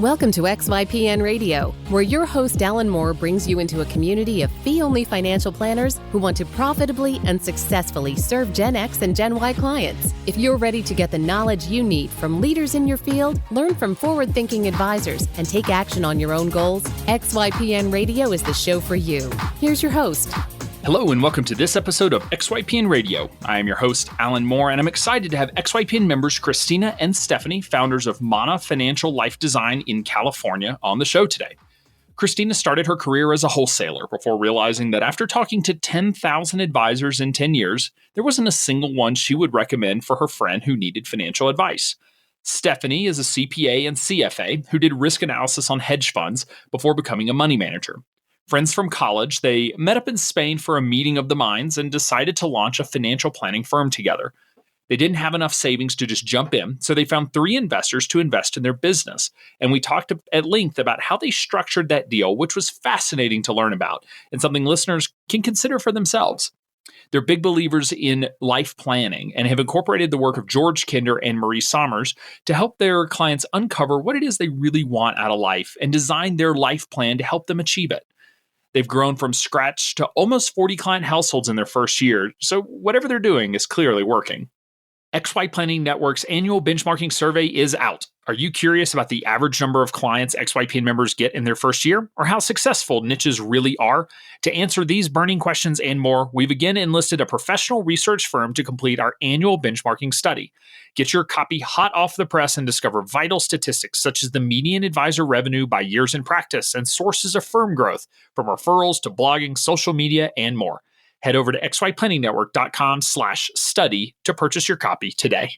Welcome to XYPN Radio, where your host Alan Moore brings you into a community of fee-only financial planners who want to profitably and successfully serve Gen X and Gen Y clients. If you're ready to get the knowledge you need from leaders in your field, learn from forward-thinking advisors, and take action on your own goals, XYPN Radio is the show for you. Here's your host. Hello and welcome to this episode of XYPN Radio. I am your host, Alan Moore, and I'm excited to have XYPN members Cristina and Stephanie, founders of Mana Financial Life Design in California, on the show today. Cristina started her career as a wholesaler before realizing that after talking to 10,000 advisors in 10 years, there wasn't a single one she would recommend for her friend who needed financial advice. Stephanie is a CPA and CFA who did risk analysis on hedge funds before becoming a money manager. Friends from college, they met up in Spain for a meeting of the minds and decided to launch a financial planning firm together. They didn't have enough savings to just jump in, so they found 3 investors to invest in their business. And we talked at length about how they structured that deal, which was fascinating to learn about and something listeners can consider for themselves. They're big believers in life planning and have incorporated the work of George Kinder and Marie Sommers to help their clients uncover what it is they really want out of life and design their life plan to help them achieve it. They've grown from scratch to almost 40 client households in their first year, so whatever they're doing is clearly working. XYPlanning Network's annual benchmarking survey is out. Are you curious about the average number of clients XYPN members get in their first year, or how successful niches really are? To answer these burning questions and more, we've again enlisted a professional research firm to complete our annual benchmarking study. Get your copy hot off the press and discover vital statistics such as the median advisor revenue by years in practice and sources of firm growth, from referrals to blogging, social media, and more. Head over to xyplanningnetwork.com/study to purchase your copy today.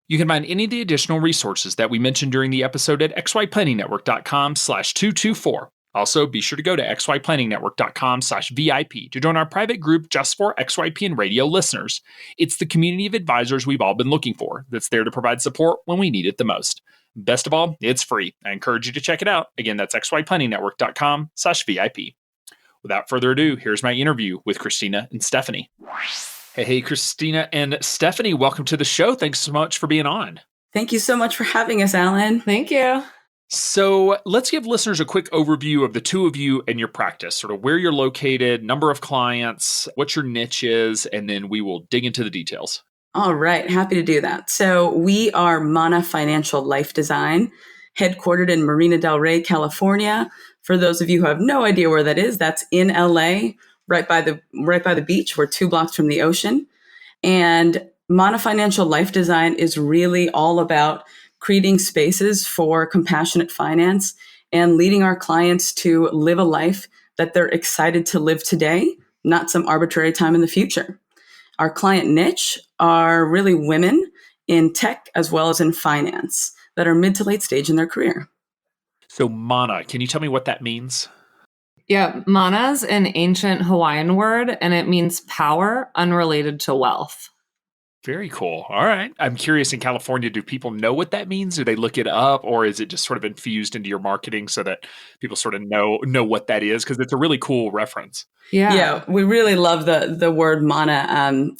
You can find any of the additional resources that we mentioned during the episode at xyplanningnetwork.com/224. Also, be sure to go to xyplanningnetwork.com/VIP to join our private group just for XYPN Radio listeners. It's the community of advisors we've all been looking for that's there to provide support when we need it the most. Best of all, it's free. I encourage you to check it out. Again, that's xyplanningnetwork.com/VIP. Without further ado, here's my interview with Cristina and Stephanie. Hey, Cristina and Stephanie, welcome to the show. Thanks so much for being on. Thank you so much for having us, Alan. Thank you. So let's give listeners a quick overview of the two of you and your practice, sort of where you're located, number of clients, what your niche is, and then we will dig into the details. All right, happy to do that. So we are Mana Financial Life Design, headquartered in Marina del Rey, California. For those of you who have no idea where that is, that's in LA, right by the beach. We're 2 blocks from the ocean. And Mana Financial Life Design is really all about creating spaces for compassionate finance and leading our clients to live a life that they're excited to live today, not some arbitrary time in the future. Our client niche are really women in tech as well as in finance that are mid to late stage in their career. So Mana, can you tell me what that means? Yeah, mana's an ancient Hawaiian word, and it means power unrelated to wealth. Very cool. All right. I'm curious, in California, do people know what that means? Do they look it up, or is it just sort of infused into your marketing so that people sort of know what that is? Because it's a really cool reference. Yeah, we really love the word mana.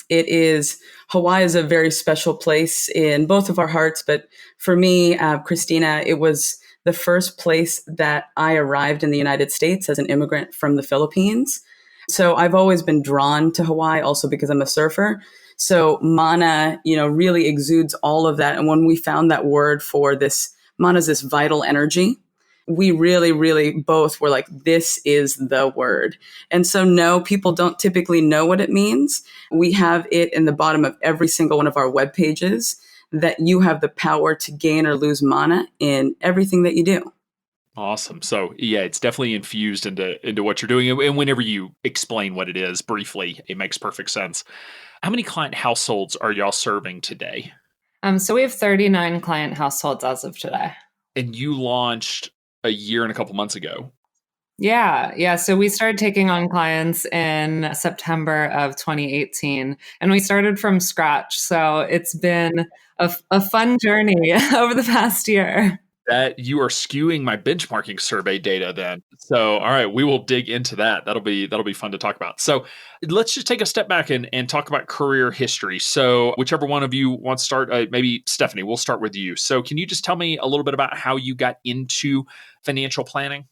Hawaii is a very special place in both of our hearts, but for me, Cristina, it was the first place that I arrived in the United States as an immigrant from the Philippines. So I've always been drawn to Hawaii, also because I'm a surfer. So mana, really exudes all of that. And when we found that word for this, mana is this vital energy, we really, really both were like, this is the word. And so no, people don't typically know what it means. We have it in the bottom of every single one of our web pages, that you have the power to gain or lose mana in everything that you do. Awesome. So yeah, it's definitely infused into what you're doing. And whenever you explain what it is briefly, it makes perfect sense. How many client households are y'all serving today? So we have 39 client households as of today. And you launched a year and a couple months ago. Yeah. So we started taking on clients in September of 2018, and we started from scratch. So it's been a fun journey over the past year. That you are skewing my benchmarking survey data then. So, all right, we will dig into that. That'll be fun to talk about. So, let's just take a step back and talk about career history. So, whichever one of you wants to start, maybe Stephanie, we'll start with you. So, can you just tell me a little bit about how you got into financial planning?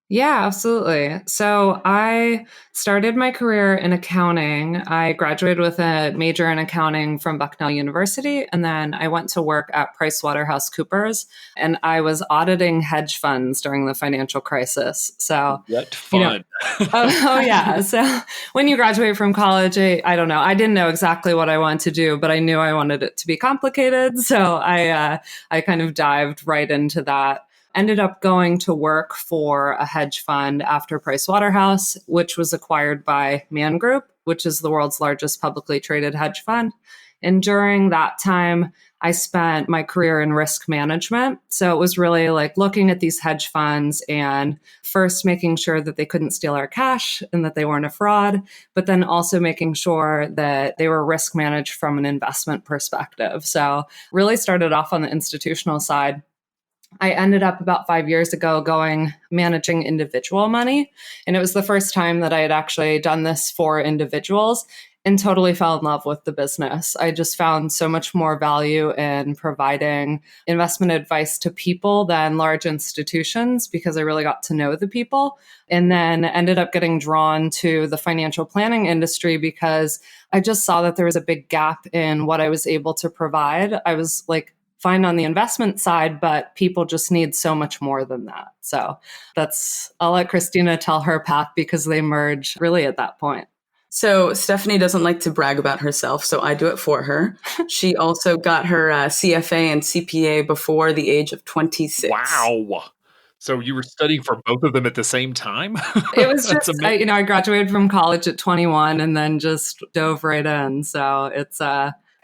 Yeah, absolutely. So I started my career in accounting. I graduated with a major in accounting from Bucknell University, and then I went to work at PricewaterhouseCoopers, and I was auditing hedge funds during the financial crisis. So, What you know, fun. oh yeah. So when you graduate from college, I don't know. I didn't know exactly what I wanted to do, but I knew I wanted it to be complicated. So I kind of dived right into that. Ended up going to work for a hedge fund after Pricewaterhouse, which was acquired by Man Group, which is the world's largest publicly traded hedge fund. And during that time, I spent my career in risk management. So it was really like looking at these hedge funds and first making sure that they couldn't steal our cash and that they weren't a fraud, but then also making sure that they were risk managed from an investment perspective. So really started off on the institutional side. I ended up about 5 years ago managing individual money. And it was the first time that I had actually done this for individuals and totally fell in love with the business. I just found so much more value in providing investment advice to people than large institutions because I really got to know the people. And then ended up getting drawn to the financial planning industry because I just saw that there was a big gap in what I was able to provide. I was like, fine on the investment side, but people just need so much more than that. So I'll let Christina tell her path because they merge really at that point. So Stephanie doesn't like to brag about herself, so I do it for her. She also got her CFA and CPA before the age of 26. Wow. So you were studying for both of them at the same time? It was That's just, amazing. I graduated from college at 21 and then just dove right in. So it's,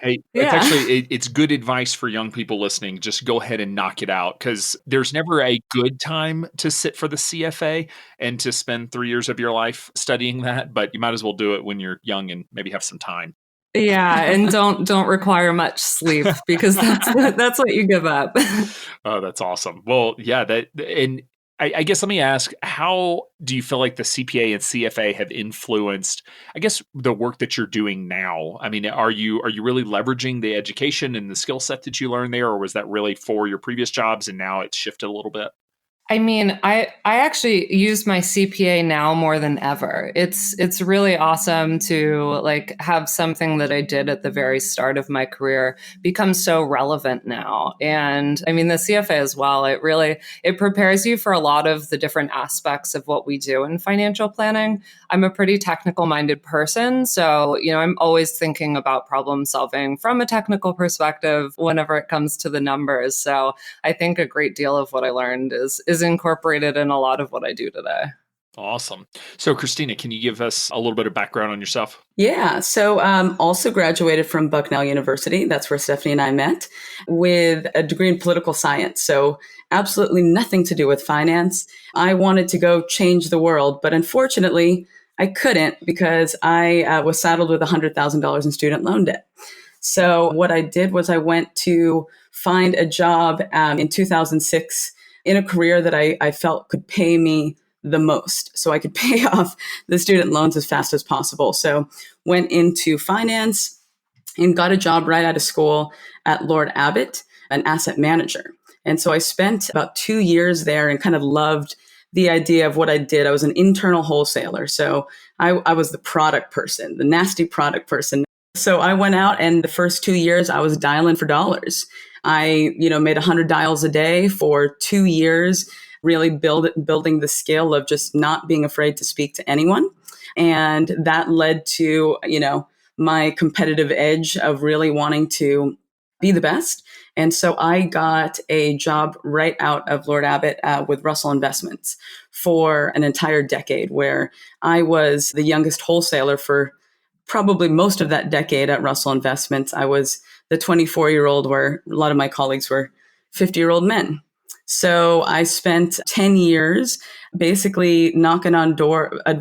Hey, it's yeah. actually it's good advice for young people listening. Just go ahead and knock it out because there's never a good time to sit for the CFA and to spend 3 years of your life studying that. But you might as well do it when you're young and maybe have some time. Yeah, and don't require much sleep because that's what you give up. Oh, that's awesome. Well, yeah, and I guess let me ask, how do you feel like the CPA and CFA have influenced, I guess, the work that you're doing now? I mean, are you really leveraging the education and the skill set that you learned there, or was that really for your previous jobs and now it's shifted a little bit? I mean, I actually use my CPA now more than ever. It's really awesome to like have something that I did at the very start of my career become so relevant now. And I mean, the CFA as well, it prepares you for a lot of the different aspects of what we do in financial planning. I'm a pretty technical minded person, so I'm always thinking about problem solving from a technical perspective whenever it comes to the numbers. So I think a great deal of what I learned is incorporated in a lot of what I do today. Awesome. So, Christina, can you give us a little bit of background on yourself? Yeah, so also graduated from Bucknell University. That's where Stephanie and I met with a degree in political science. So absolutely nothing to do with finance. I wanted to go change the world, but unfortunately, I couldn't because I was saddled with $100,000 in student loan debt. So what I did was I went to find a job in 2006 in a career that I felt could pay me the most so I could pay off the student loans as fast as possible. So went into finance and got a job right out of school at Lord Abbett, an asset manager. And so I spent about 2 years there and kind of loved the idea of what I did. I was an internal wholesaler. So I was the product person, the nasty product person. So I went out and the first 2 years I was dialing for dollars. I, made 100 dials a day for 2 years, really building the skill of just not being afraid to speak to anyone. And that led to, my competitive edge of really wanting to be the best. And so I got a job right out of Lord Abbett with Russell Investments for an entire decade, where I was the youngest wholesaler for probably most of that decade at Russell Investments. I was the 24-year-old where a lot of my colleagues were 50-year-old men. So I spent 10 years basically knocking on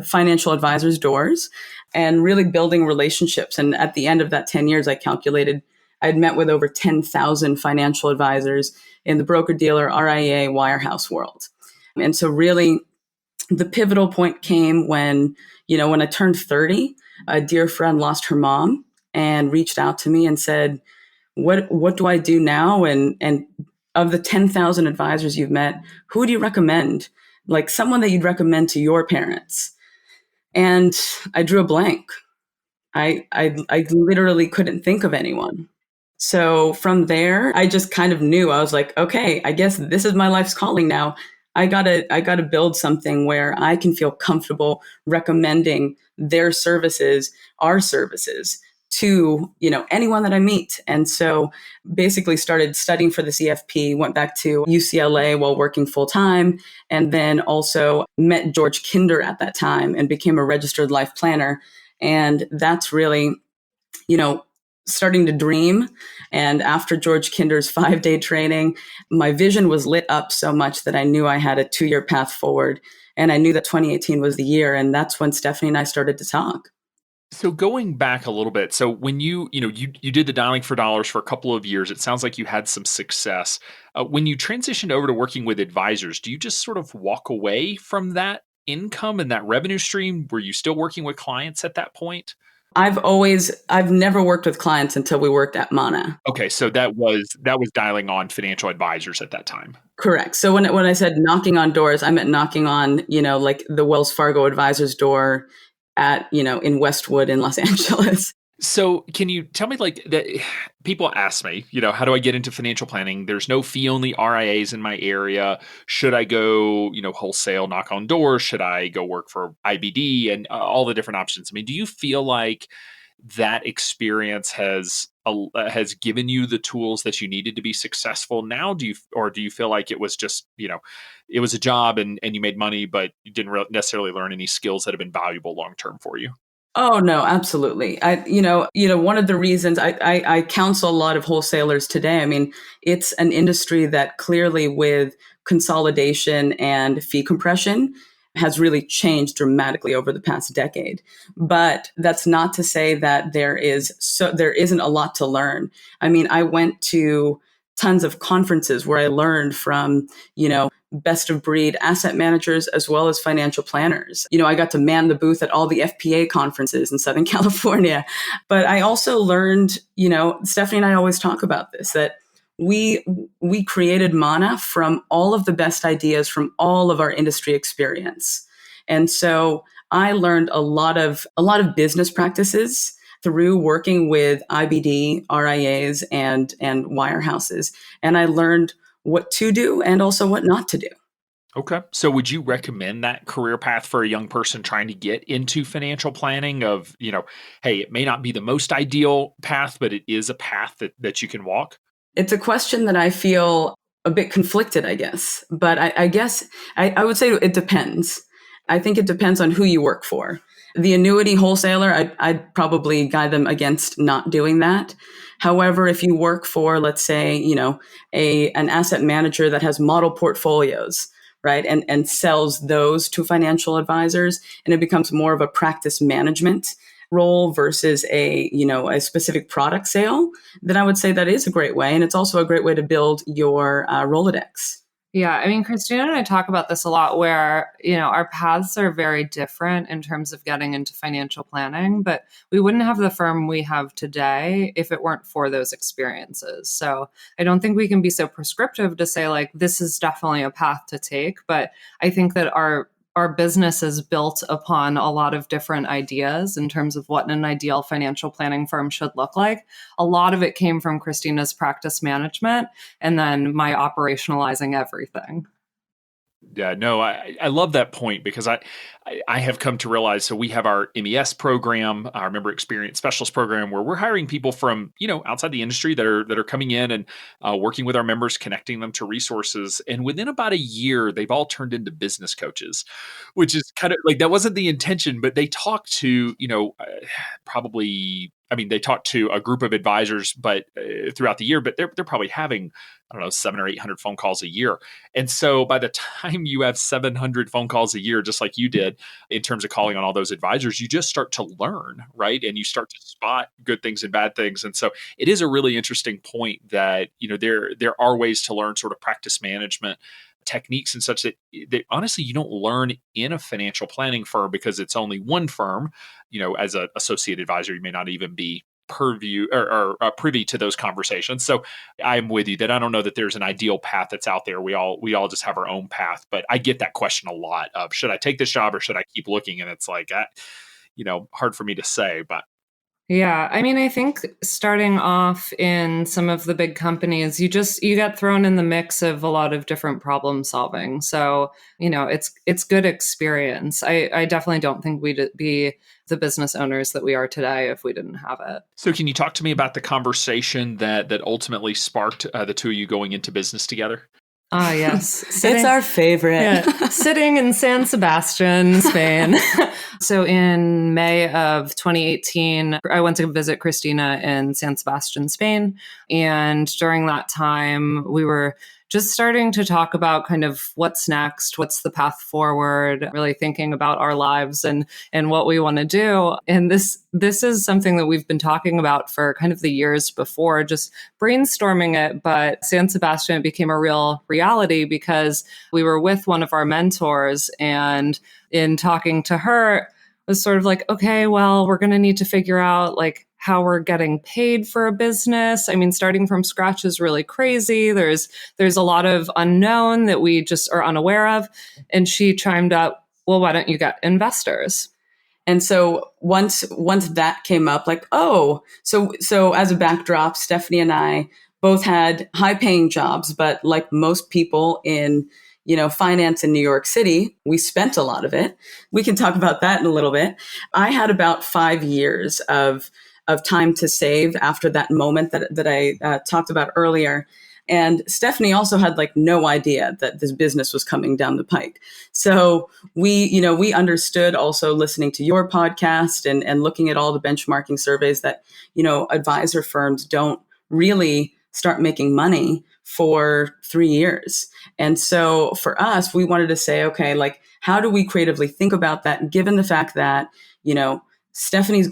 financial advisors' doors and really building relationships. And at the end of that 10 years, I calculated I'd met with over 10,000 financial advisors in the broker-dealer, RIA, wirehouse world. And so really the pivotal point came when I turned 30, a dear friend lost her mom and reached out to me and said, what do I do now? And of the 10,000 advisors you've met, who do you recommend? Like someone that you'd recommend to your parents. And I drew a blank. I literally couldn't think of anyone. So from there, I just kind of knew. I was like, okay, I guess this is my life's calling now. I gotta build something where I can feel comfortable recommending their services, our services, to anyone that I meet. And so basically started studying for the CFP, went back to UCLA while working full time, and then also met George Kinder at that time and became a registered life planner. And that's really, starting to dream. And after George Kinder's 5-day training, my vision was lit up so much that I knew I had a 2-year path forward. And I knew that 2018 was the year. And that's when Stephanie and I started to talk. So going back a little bit, so when you did the dialing for dollars for a couple of years, it sounds like you had some success. When you transitioned over to working with advisors, do you just sort of walk away from that income and that revenue stream? Were you still working with clients at that point? I've never worked with clients until we worked at Mana. Okay, so that was dialing on financial advisors at that time. Correct. So when I said knocking on doors, I meant knocking on, like the Wells Fargo advisor's door at, in Westwood in Los Angeles. So can you tell me, like, that people ask me, how do I get into financial planning? There's no fee only RIAs in my area. Should I go, wholesale, knock on doors? Should I go work for IBD and all the different options? I mean, do you feel like that experience has given you the tools that you needed to be successful now? Do you feel like it was just, it was a job and you made money, but you didn't necessarily learn any skills that have been valuable long-term for you? Oh, no, absolutely. One of the reasons I counsel a lot of wholesalers today, I mean, it's an industry that clearly with consolidation and fee compression has really changed dramatically over the past decade. But that's not to say that there isn't a lot to learn. I mean, I went to tons of conferences where I learned from, best of breed asset managers as well as financial planners. I got to man the booth at all the FPA conferences in Southern California. But I also learned, Stephanie and I always talk about this, that we created Mana from all of the best ideas from all of our industry experience. And so I learned a lot of business practices through working with IBD, RIAs, and wirehouses. And I learned what to do and also what not to do. Okay. So would you recommend that career path for a young person trying to get into financial planning of, hey, it may not be the most ideal path, but it is a path that you can walk? It's a question that I feel a bit conflicted, I guess. But I guess I would say it depends. I think it depends on who you work for. The annuity wholesaler, I'd probably guide them against not doing that. However, if you work for, let's say, an asset manager that has model portfolios, right, and sells those to financial advisors, and it becomes more of a practice management role versus a specific product sale, then I would say that is a great way. And it's also a great way to build your Rolodex. Yeah, I mean, Christina and I talk about this a lot where, our paths are very different in terms of getting into financial planning, but we wouldn't have the firm we have today if it weren't for those experiences. So I don't think we can be so prescriptive to say, like, this is definitely a path to take, but I think that our business is built upon a lot of different ideas in terms of what an ideal financial planning firm should look like. A lot of it came from Christina's practice management and then my operationalizing everything. Yeah, no, I love that point because I have come to realize, so we have our MES program, our Member Experience Specialist program, where we're hiring people from, outside the industry that are coming in and working with our members, connecting them to resources. And within about a year, they've all turned into business coaches, which is kind of like, that wasn't the intention, but they talk to, they talk to a group of advisors, but throughout the year, but they're probably having I don't know, 700 or 800 phone calls a year. And so by the time you have 700 phone calls a year, just like you did in terms of calling on all those advisors, you just start to learn, right? And you start to spot good things and bad things. And so it is a really interesting point that, there are ways to learn sort of practice management techniques and such that honestly you don't learn in a financial planning firm because it's only one firm. As an associate advisor, you may not even be purview or privy to those conversations. So I'm with you that I don't know that there's an ideal path that's out there. We all just have our own path, but I get that question a lot of, should I take this job or should I keep looking? And it's like, hard for me to say, but. Yeah. I mean, I think starting off in some of the big companies, you get thrown in the mix of a lot of different problem solving. So, it's good experience. I definitely don't think we'd be the business owners that we are today if we didn't have it. So can you talk to me about the conversation that ultimately sparked the two of you going into business together? Ah, yes. It's our favorite. Yeah, sitting in San Sebastian, Spain. So in May of 2018, I went to visit Cristina in San Sebastian, Spain. And during that time, we were just starting to talk about kind of what's next, what's the path forward, really thinking about our lives and what we want to do. And this is something that we've been talking about for kind of the years before, just brainstorming it. But San Sebastian became a real reality because we were with one of our mentors, and in talking to her, it was sort of like, okay, well, we're going to need to figure out like how we're getting paid for a business. I mean, starting from scratch is really crazy. There's a lot of unknown that we just are unaware of. And she chimed up, well, why don't you get investors? And so once that came up, like, oh, so as a backdrop, Stephanie and I both had high paying jobs, but like most people in finance in New York City, we spent a lot of it. We can talk about that in a little bit. I had about 5 years of time to save after that moment that I talked about earlier. And Stephanie also had like no idea that this business was coming down the pike. So we understood also listening to your podcast and looking at all the benchmarking surveys that, advisor firms don't really start making money for 3 years. And so for us, we wanted to say, okay, like, how do we creatively think about that, given the fact that, Stephanie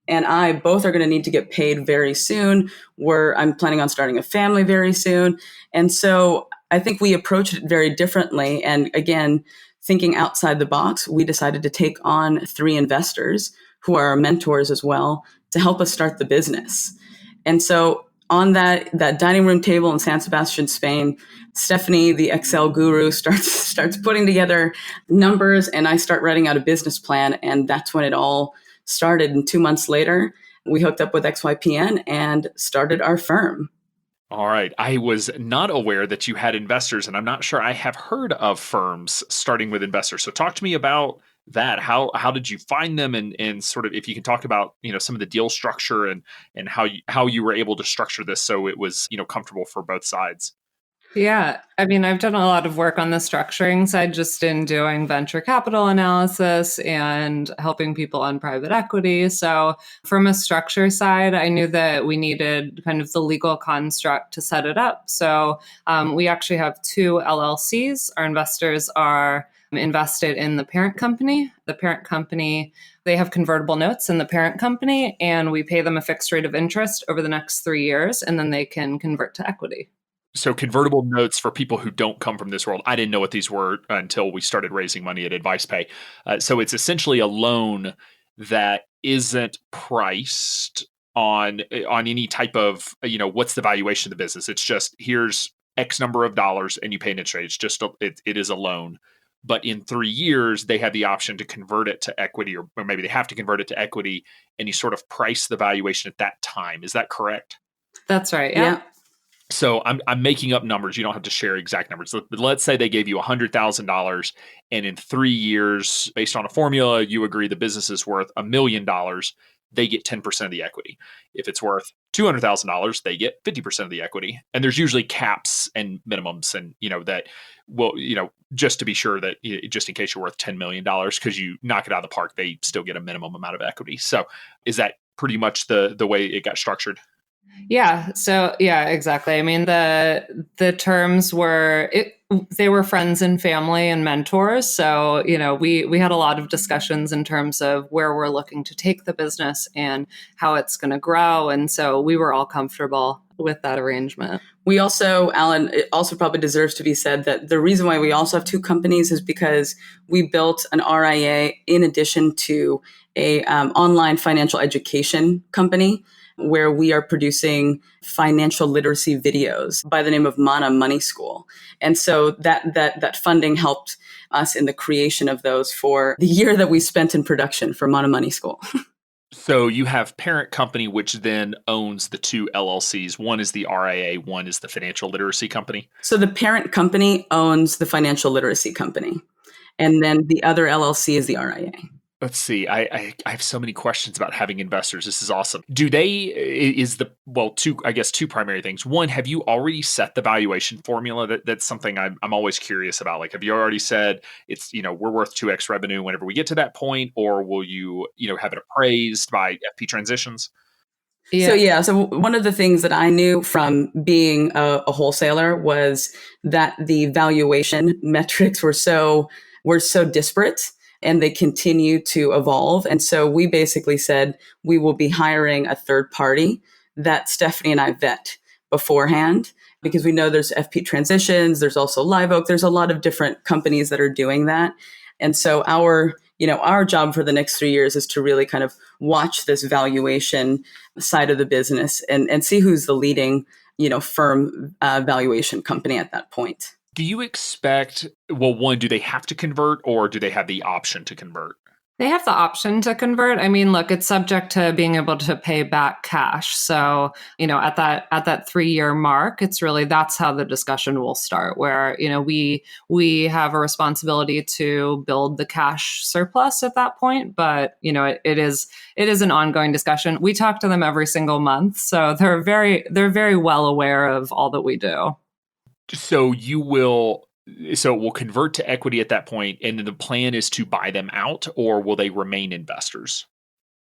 and I both are going to need to get paid very soon. I'm planning on starting a family very soon. And so I think we approached it very differently. And again, thinking outside the box, we decided to take on 3 investors who are our mentors as well to help us start the business. And so on that dining room table in San Sebastian, Spain, Stephanie, the Excel guru, starts putting together numbers, and I start writing out a business plan. And that's when it all started. And 2 months later, we hooked up with XYPN and started our firm. All right. I was not aware that you had investors, and I'm not sure I have heard of firms starting with investors. So talk to me about that. How did you find them, and sort of if you can talk about some of the deal structure and how you were able to structure this so it was comfortable for both sides. Yeah. I mean, I've done a lot of work on the structuring side, just in doing venture capital analysis and helping people on private equity. So from a structure side, I knew that we needed kind of the legal construct to set it up. So we actually have 2 LLCs. Our investors are invested in the parent company. The parent company, they have convertible notes in the parent company, and we pay them a fixed rate of interest over the next 3 years, and then they can convert to equity. So convertible notes, for people who don't come from this world, I didn't know what these were until we started raising money at AdvicePay. So it's essentially a loan that isn't priced on any type of, what's the valuation of the business. It's just, here's X number of dollars and you pay an interest rate. It's just, it is a loan. But in 3 years, they have the option to convert it to equity, or maybe they have to convert it to equity, and you sort of price the valuation at that time. Is that correct? That's right. Yeah. So I'm making up numbers. You don't have to share exact numbers. But let's say they gave you $100,000, and in 3 years, based on a formula, you agree the business is worth $1 million. They get 10% of the equity. If it's worth $200,000, they get 50% of the equity. And there's usually caps and minimums, and that will just to be sure that just in case you're worth $10 million, because you knock it out of the park, they still get a minimum amount of equity. So is that pretty much the way it got structured? Yeah. So yeah, exactly. I mean, the terms were they were friends and family and mentors. So, we had a lot of discussions in terms of where we're looking to take the business and how it's going to grow. And so we were all comfortable with that arrangement. We also, Alan, it also probably deserves to be said that the reason why we also have two companies is because we built an RIA in addition to a online financial education company where we are producing financial literacy videos by the name of Mana Money School. And so that funding helped us in the creation of those for the year that we spent in production for Mana Money School. So you have parent company, which then owns the two LLCs. One is the RIA, one is the financial literacy company. So the parent company owns the financial literacy company, and then the other LLC is the RIA. Let's see. I have so many questions about having investors. This is awesome. Two primary things. One, have you already set the valuation formula? That's something I'm always curious about. Like, have you already said it's, we're worth 2x revenue whenever we get to that point, or will you, have it appraised by FP transitions? Yeah. So one of the things that I knew from being a wholesaler was that the valuation metrics were so disparate and they continue to evolve. And so we basically said we will be hiring a third party that Stephanie and I vet beforehand, because we know there's FP transitions, there's also Live Oak, there's a lot of different companies that are doing that. And so our job for the next 3 years is to really kind of watch this valuation side of the business and see who's the leading, firm valuation company at that point. Do you expect, one, do they have to convert or do they have the option to convert? They have the option to convert. I mean, look, it's subject to being able to pay back cash. So, at that 3-year mark, it's really, that's how the discussion will start, where, we have a responsibility to build the cash surplus at that point. But, it is an ongoing discussion. We talk to them every single month. So they're very well aware of all that we do. So it will convert to equity at that point, and then the plan is to buy them out, or will they remain investors?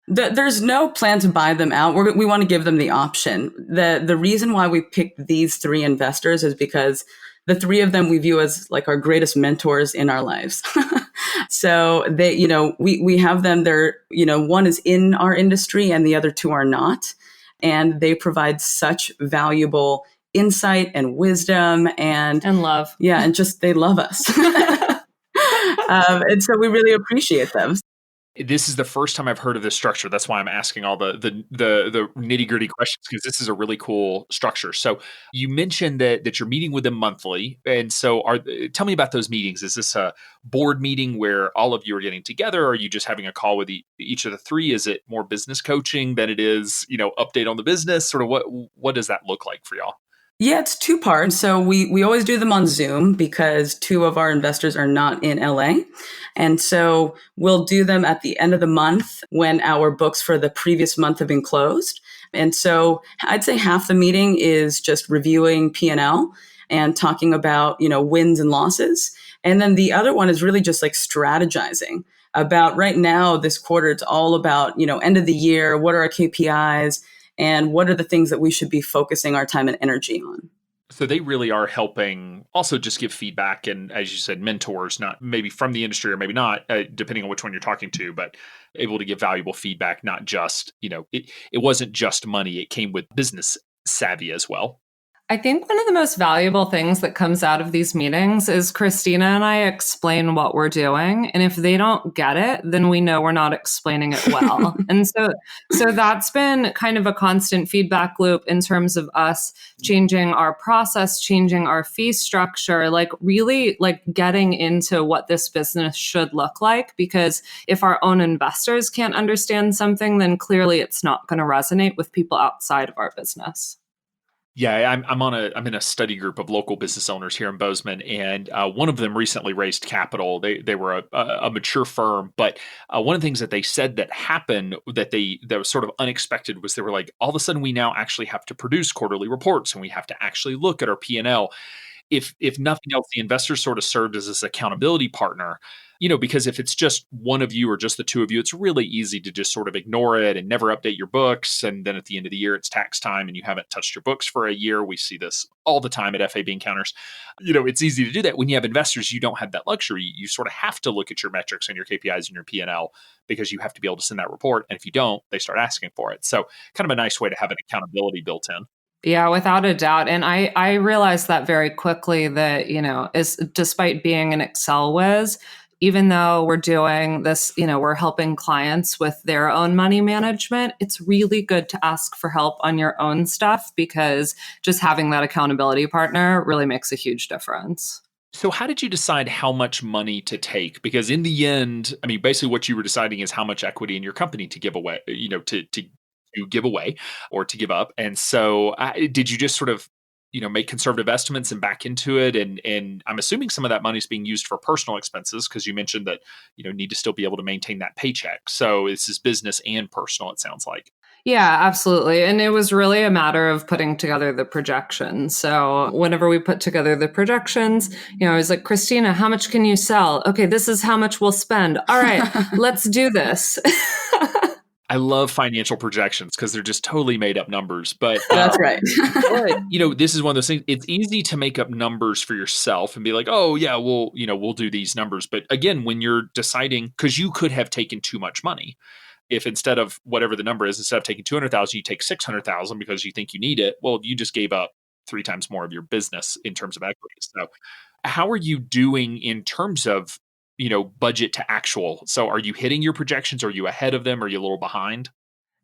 There's no plan to buy them out. We want to give them the option. The reason why we picked these 3 investors is because the 3 of them we view as like our greatest mentors in our lives. So they, we have them. They're, one is in our industry and the other 2 are not, and they provide such valuable insight and wisdom and love. Yeah. And just, they love us. And so we really appreciate them. This is the first time I've heard of this structure. That's why I'm asking all the nitty gritty questions, because this is a really cool structure. So you mentioned that you're meeting with them monthly. And so tell me about those meetings. Is this a board meeting where all of you are getting together? Or are you just having a call with each of the 3? Is it more business coaching than it is, update on the business? Sort of what does that look like for y'all? Yeah, it's 2 parts. So we always do them on Zoom because 2 of our investors are not in LA. And so we'll do them at the end of the month when our books for the previous month have been closed. And so I'd say half the meeting is just reviewing P&L and talking about, wins and losses. And then the other one is really just like strategizing about right now, this quarter. It's all about, end of the year. What are our KPIs? And what are the things that we should be focusing our time and energy on? So they really are helping also just give feedback and, as you said, mentors, not maybe from the industry or maybe not, depending on which one you're talking to, but able to give valuable feedback, not just, it wasn't just money. It came with business savvy as well. I think one of the most valuable things that comes out of these meetings is Cristina and I explain what we're doing. And if they don't get it, then we know we're not explaining it well. And so that's been kind of a constant feedback loop in terms of us changing our process, changing our fee structure, like really like getting into what this business should look like. Because if our own investors can't understand something, then clearly it's not going to resonate with people outside of our business. Yeah, I'm in a study group of local business owners here in Bozeman, and one of them recently raised capital. They were a mature firm, but one of the things that they said that happened that was sort of unexpected was they were like, all of a sudden we now actually have to produce quarterly reports and we have to actually look at our P&L. if nothing else, the investors sort of served as this accountability partner, because if it's just one of you or just the two of you, it's really easy to just sort of ignore it and never update your books. And then at the end of the year, it's tax time and you haven't touched your books for a year. We see this all the time at FAB encounters. It's easy to do that. When you have investors, you don't have that luxury. You sort of have to look at your metrics and your KPIs and your P&L because you have to be able to send that report. And if you don't, they start asking for it. So kind of a nice way to have an accountability built in. Yeah, without a doubt. And I realized that very quickly that, despite being an Excel whiz, even though we're doing this, we're helping clients with their own money management, it's really good to ask for help on your own stuff because just having that accountability partner really makes a huge difference. So how did you decide how much money to take? Because in the end, basically what you were deciding is how much equity in your company to give away, to give away or to give up. And so did you just sort of, make conservative estimates and back into it? And I'm assuming some of that money is being used for personal expenses because you mentioned that, need to still be able to maintain that paycheck. So this is business and personal, it sounds like. Yeah, absolutely. And it was really a matter of putting together the projections. So whenever we put together the projections, I was like, Christina, how much can you sell? Okay, this is how much we'll spend. All right, let's do this. I love financial projections because they're just totally made up numbers. But that's right. But, this is one of those things. It's easy to make up numbers for yourself and be like, oh yeah, we'll do these numbers. But again, when you're deciding, because you could have taken too much money. If instead of whatever the number is, instead of taking 200,000, you take 600,000 because you think you need it. Well, you just gave up 3 times more of your business in terms of equity. So how are you doing in terms of, budget to actual? So are you hitting your projections? Are you ahead of them? Are you a little behind?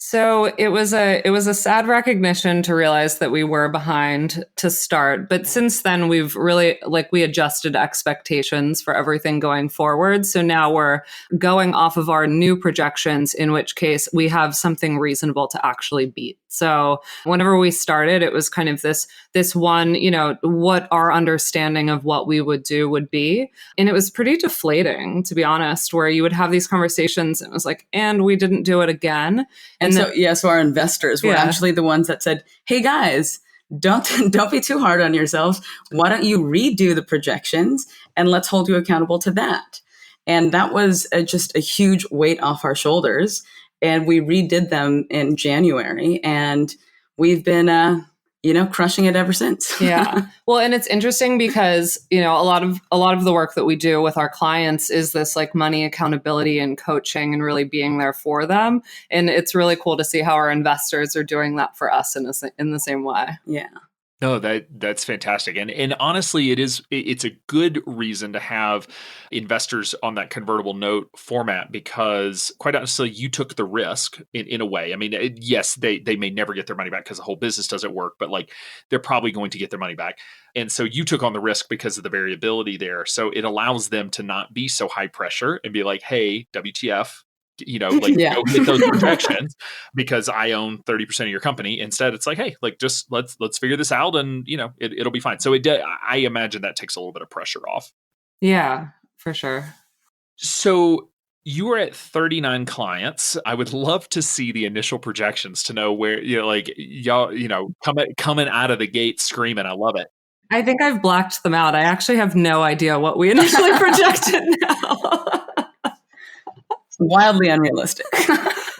So it was a sad recognition to realize that we were behind to start. But since then, we've really we adjusted expectations for everything going forward. So now we're going off of our new projections, in which case we have something reasonable to actually beat. So whenever we started, it was kind of this one, what our understanding of what we would do would be. And it was pretty deflating, to be honest, where you would have these conversations and it was like, and we didn't do it again. And so our investors were actually the ones that said, hey guys, don't be too hard on yourselves. Why don't you redo the projections and let's hold you accountable to that? And that was just a huge weight off our shoulders. And we redid them in January and we've been, crushing it ever since. Yeah. Well, and it's interesting because, a lot of the work that we do with our clients is this money accountability and coaching and really being there for them. And it's really cool to see how our investors are doing that for us in the same way. Yeah. No, that's fantastic. And honestly, it's a good reason to have investors on that convertible note format because quite honestly, you took the risk in a way. Yes, they may never get their money back because the whole business doesn't work, but they're probably going to get their money back. And so you took on the risk because of the variability there. So it allows them to not be so high pressure and be like, hey, WTF, go hit those projections because I own 30% of your company. Instead, it's like, hey, just let's figure this out and, it'll be fine. So I imagine that takes a little bit of pressure off. Yeah, for sure. So you were at 39 clients. I would love to see the initial projections to know where, y'all, coming out of the gate screaming. I love it. I think I've blacked them out. I actually have no idea what we initially projected now. Wildly unrealistic.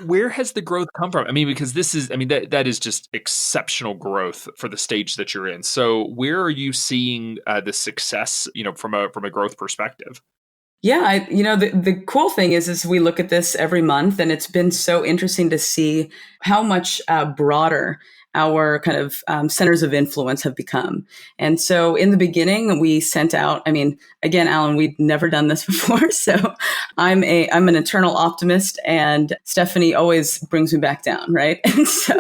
Where has the growth come from? Because this is, that is just exceptional growth for the stage that you're in. So where are you seeing the success, from a growth perspective? Yeah, the cool thing is we look at this every month and it's been so interesting to see how much broader our kind of centers of influence have become. And so in the beginning, we sent out, again, Alan, we'd never done this before. So I'm an eternal optimist and Stephanie always brings me back down, right? And so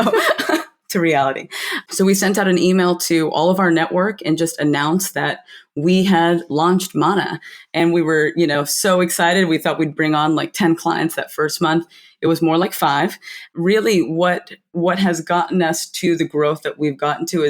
to reality. So we sent out an email to all of our network and just announced that we had launched Mana. And we were, so excited. We thought we'd bring on 10 clients that first month. It was more like 5. Really, what has gotten us to the growth that we've gotten to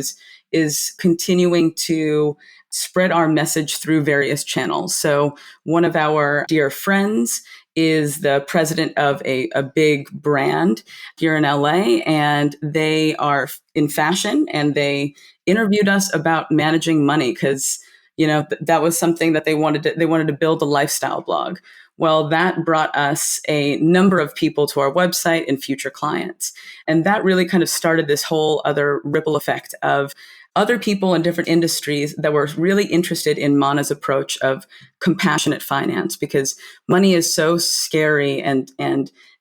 is continuing to spread our message through various channels. So one of our dear friends is the president of a big brand here in LA, and they are in fashion, and they interviewed us about managing money because, that was something that they wanted to build a lifestyle blog. Well, that brought us a number of people to our website and future clients. And that really kind of started this whole other ripple effect of other people in different industries that were really interested in Mana's approach of compassionate finance, because money is so scary and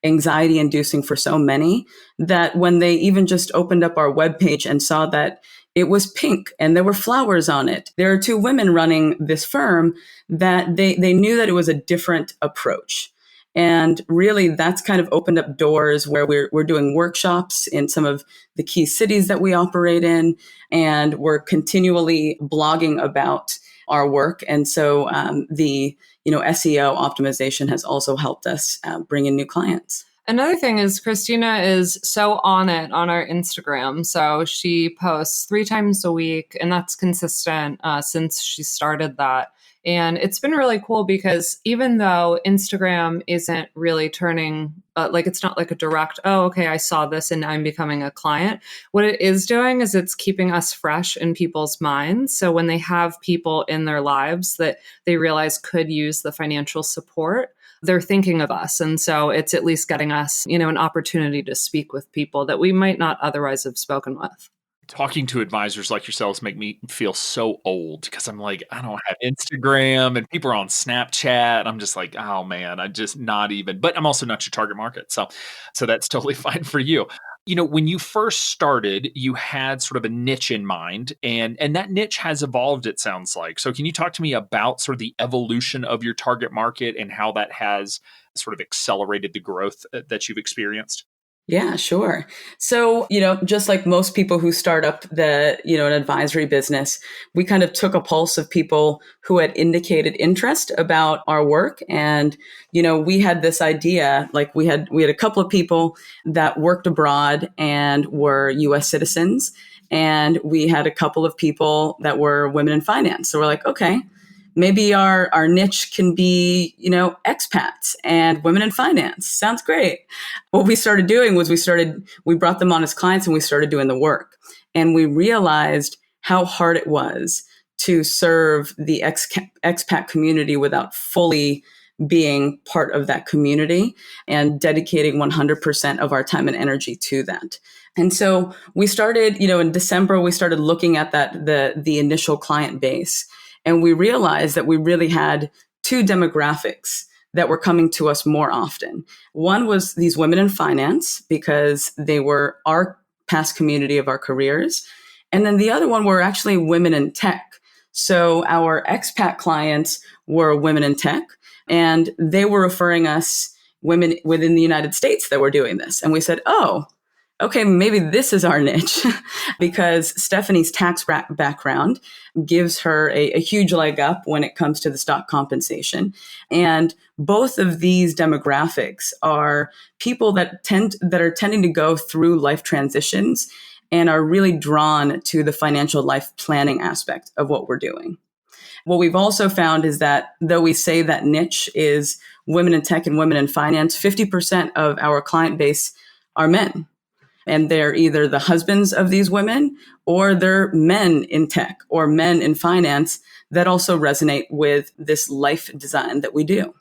anxiety inducing for so many that when they even just opened up our webpage and saw that it was pink and there were flowers on it, there are two women running this firm, that they knew that it was a different approach. And really, that's kind of opened up doors where we're doing workshops in some of the key cities that we operate in, and we're continually blogging about our work. And so the SEO optimization has also helped us bring in new clients. Another thing is Cristina is so on it on our Instagram. So she posts 3 times a week, and that's consistent since she started that. And it's been really cool because even though Instagram isn't really turning, it's not like a direct, oh, okay, I saw this and I'm becoming a client. What it is doing is it's keeping us fresh in people's minds. So when they have people in their lives that they realize could use the financial support, they're thinking of us. And so it's at least getting us, an opportunity to speak with people that we might not otherwise have spoken with. Talking to advisors like yourselves make me feel so old because I'm like, I don't have Instagram and people are on Snapchat. I'm just like, oh man, I just not even, but I'm also not your target market. So that's totally fine for you. When you first started, you had sort of a niche in mind, and that niche has evolved, it sounds like. So can you talk to me about sort of the evolution of your target market and how that has sort of accelerated the growth that you've experienced? Yeah, sure. So, just like most people who start up an advisory business, we kind of took a pulse of people who had indicated interest about our work. And, we had this idea, like we had a couple of people that worked abroad and were US citizens. And we had a couple of people that were women in finance. So we're like, okay, maybe our niche can be, expats and women in finance. Sounds great. What we started doing was we brought them on as clients and we started doing the work. And we realized how hard it was to serve the expat community without fully being part of that community and dedicating 100% of our time and energy to that. And so we started, in December, we started looking at the initial client base. And we realized that we really had 2 demographics that were coming to us more often. One was these women in finance, because they were our past community of our careers. And then the other one were actually women in tech. So our expat clients were women in tech, and they were referring us women within the United States that were doing this. And we said, oh, okay, maybe this is our niche, because Stephanie's tax background gives her a huge leg up when it comes to the stock compensation. And both of these demographics are people that are tending to go through life transitions and are really drawn to the financial life planning aspect of what we're doing. What we've also found is that though we say that niche is women in tech and women in finance, 50% of our client base are men. And they're either the husbands of these women or they're men in tech or men in finance that also resonate with this life design that we do.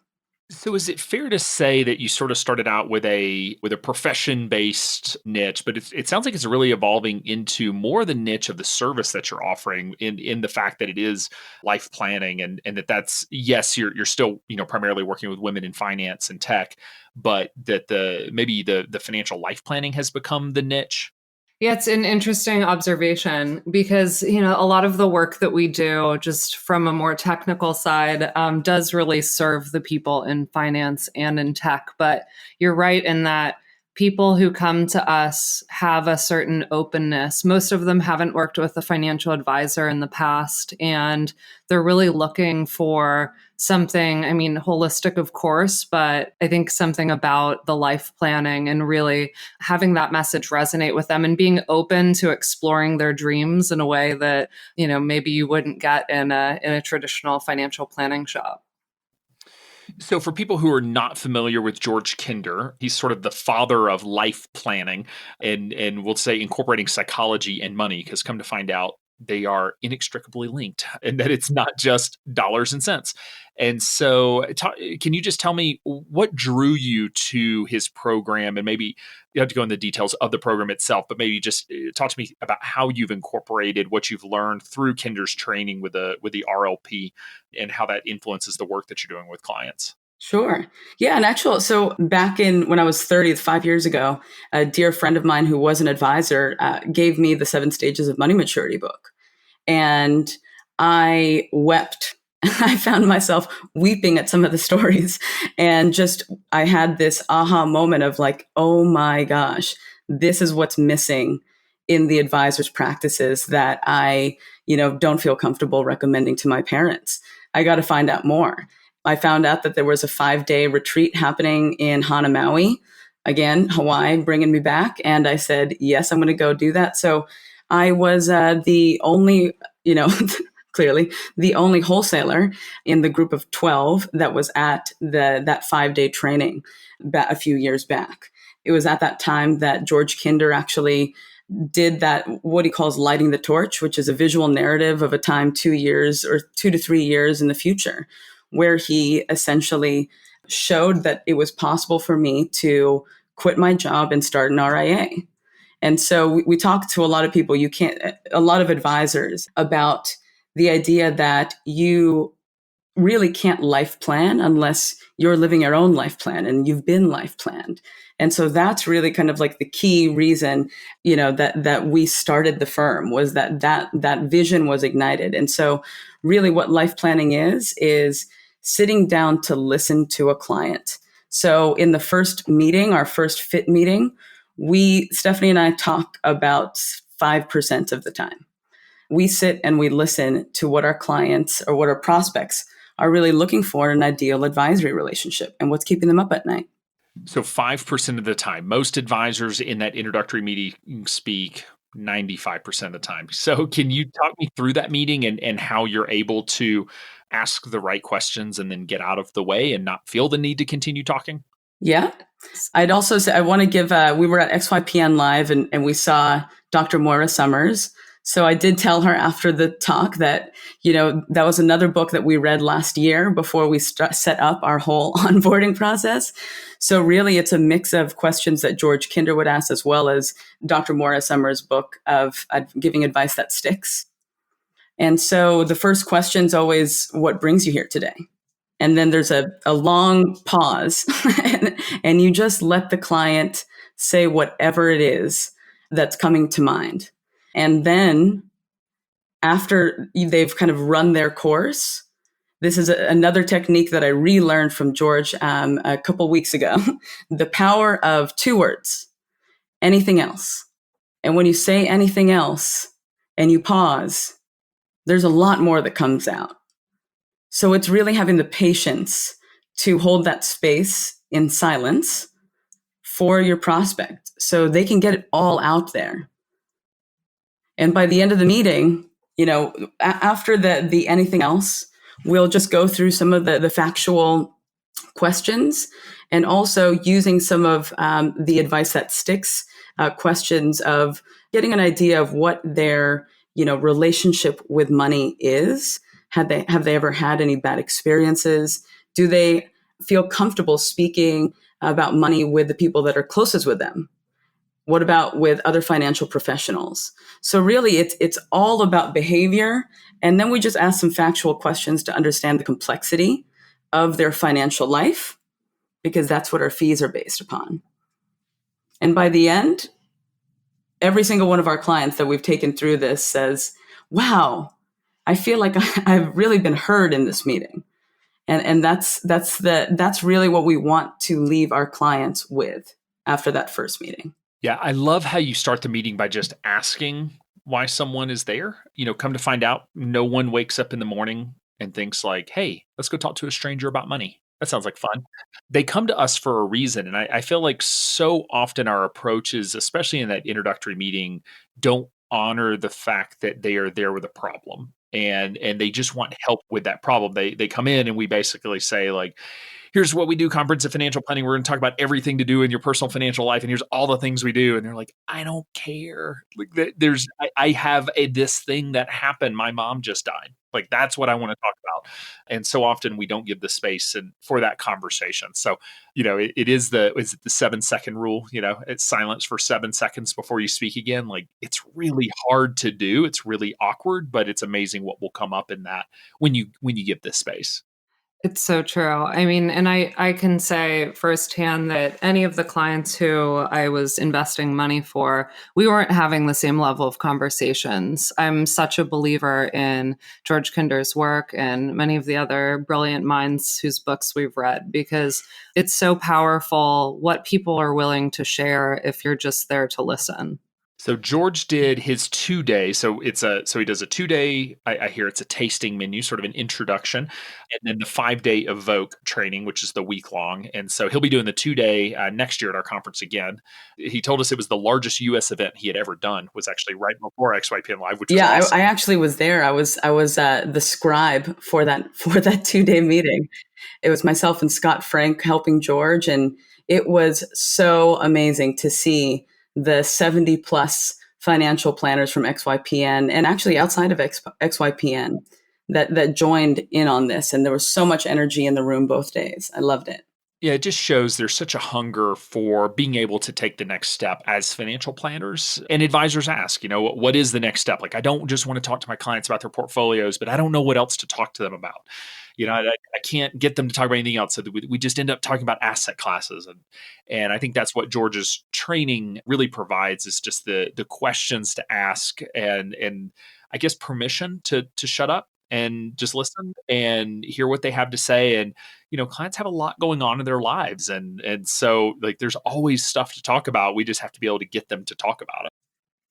So is it fair to say that you sort of started out with a profession-based niche, but it sounds like it's really evolving into more the niche of the service that you're offering in the fact that it is life planning and that's, yes, you're still, primarily working with women in finance and tech, but that the financial life planning has become the niche? Yeah, it's an interesting observation because, a lot of the work that we do just from a more technical side does really serve the people in finance and in tech. But you're right in that people who come to us have a certain openness. Most of them haven't worked with a financial advisor in the past, and they're really looking for something, holistic, of course, but I think something about the life planning and really having that message resonate with them and being open to exploring their dreams in a way that, maybe you wouldn't get in a traditional financial planning shop. So for people who are not familiar with George Kinder, he's sort of the father of life planning and we'll say incorporating psychology and money, because come to find out they are inextricably linked and that it's not just dollars and cents. And so can you just tell me what drew you to his program? And maybe you have to go into the details of the program itself, but maybe just talk to me about how you've incorporated what you've learned through Kinder's training with the RLP and how that influences the work that you're doing with clients. Sure. Yeah. And so back in when I was 30, 5 years ago, a dear friend of mine who was an advisor gave me the 7 Stages of Money Maturity book. And I wept. I found myself weeping at some of the stories. And I had this aha moment of like, oh my gosh, this is what's missing in the advisor's practices that I, don't feel comfortable recommending to my parents. I got to find out more. I found out that there was a 5-day retreat happening in Hana, Maui. Again, Hawaii, bringing me back. And I said, yes, I'm going to go do that. So I was the only, clearly the only wholesaler in the group of 12 that was at that 5-day training a few years back. It was at that time that George Kinder actually did that, what he calls lighting the torch, which is a visual narrative of a time 2 years or 2 to 3 years in the future, where he essentially showed that it was possible for me to quit my job and start an RIA. And so we talk to a lot of people, a lot of advisors about the idea that you really can't life plan unless you're living your own life plan and you've been life planned. And so that's really kind of like the key reason, that we started the firm, was that vision was ignited. And so really what life planning is sitting down to listen to a client. So in the first meeting, our first fit meeting, Stephanie and I talk about 5% of the time. We sit and we listen to what our clients or what our prospects are really looking for in an ideal advisory relationship and what's keeping them up at night. So 5% of the time. Most advisors in that introductory meeting speak 95% of the time. So can you talk me through that meeting and how you're able to ask the right questions and then get out of the way and not feel the need to continue talking? Yeah. I'd also say I want to give, we were at XYPN Live and we saw Dr. Moira Summers. So I did tell her after the talk that, that was another book that we read last year before we set up our whole onboarding process. So really it's a mix of questions that George Kinder would ask, as well as Dr. Moira Summers' book of giving advice that sticks. And so the first question is always, what brings you here today? And then there's a long pause and you just let the client say whatever it is that's coming to mind. And then after they've kind of run their course, this is another technique that I relearned from George a couple weeks ago, the power of 2 words, anything else. And when you say anything else and you pause, there's a lot more that comes out. So it's really having the patience to hold that space in silence for your prospect so they can get it all out there. And by the end of the meeting, after the anything else, we'll just go through some of the factual questions and also using some of the advice that sticks questions of getting an idea of what their relationship with money is. Have they ever had any bad experiences? Do they feel comfortable speaking about money with the people that are closest with them? What about with other financial professionals? So really, it's all about behavior. And then we just ask some factual questions to understand the complexity of their financial life, because that's what our fees are based upon. And by the end, every single one of our clients that we've taken through this says, wow, I feel like I've really been heard in this meeting. And that's really what we want to leave our clients with after that first meeting. Yeah, I love how you start the meeting by just asking why someone is there. Come to find out, no one wakes up in the morning and thinks like, hey, let's go talk to a stranger about money. That sounds like fun. They come to us for a reason. And I feel like so often our approaches, especially in that introductory meeting, don't honor the fact that they are there with a problem. and they just want help with that problem. They come in and we basically say like, here's what we do, comprehensive financial planning. We're going to talk about everything to do in your personal financial life, and here's all the things we do. And they're like, I don't care. Like, I have this thing that happened. My mom just died. Like, that's what I want to talk about. And so often we don't give the space and for that conversation. So, is it the 7-second rule? It's silence for 7 seconds before you speak again. Like, it's really hard to do. It's really awkward, but it's amazing what will come up in that when you give this space. It's so true. I mean, and I can say firsthand that any of the clients who I was investing money for, we weren't having the same level of conversations. I'm such a believer in George Kinder's work and many of the other brilliant minds whose books we've read, because it's so powerful what people are willing to share if you're just there to listen. So George did his 2-day. So he does a 2-day. I hear it's a tasting menu, sort of an introduction, and then the 5-day evoke training, which is the week long. And so he'll be doing the 2-day next year at our conference again. He told us it was the largest U.S. event he had ever done. Was actually right before XYPN Live, which was awesome. I actually was there. I was the scribe for that 2-day meeting. It was myself and Scott Frank helping George, and it was so amazing to see the 70 plus financial planners from XYPN and actually outside of XYPN that joined in on this. And there was so much energy in the room both days. I loved it. Yeah, it just shows there's such a hunger for being able to take the next step as financial planners. And advisors ask, what is the next step? Like, I don't just want to talk to my clients about their portfolios, but I don't know what else to talk to them about. I can't get them to talk about anything else. So we just end up talking about asset classes. And I think that's what George's training really provides, is just the questions to ask and I guess permission to shut up and just listen and hear what they have to say. And, clients have a lot going on in their lives. And so like, there's always stuff to talk about. We just have to be able to get them to talk about it.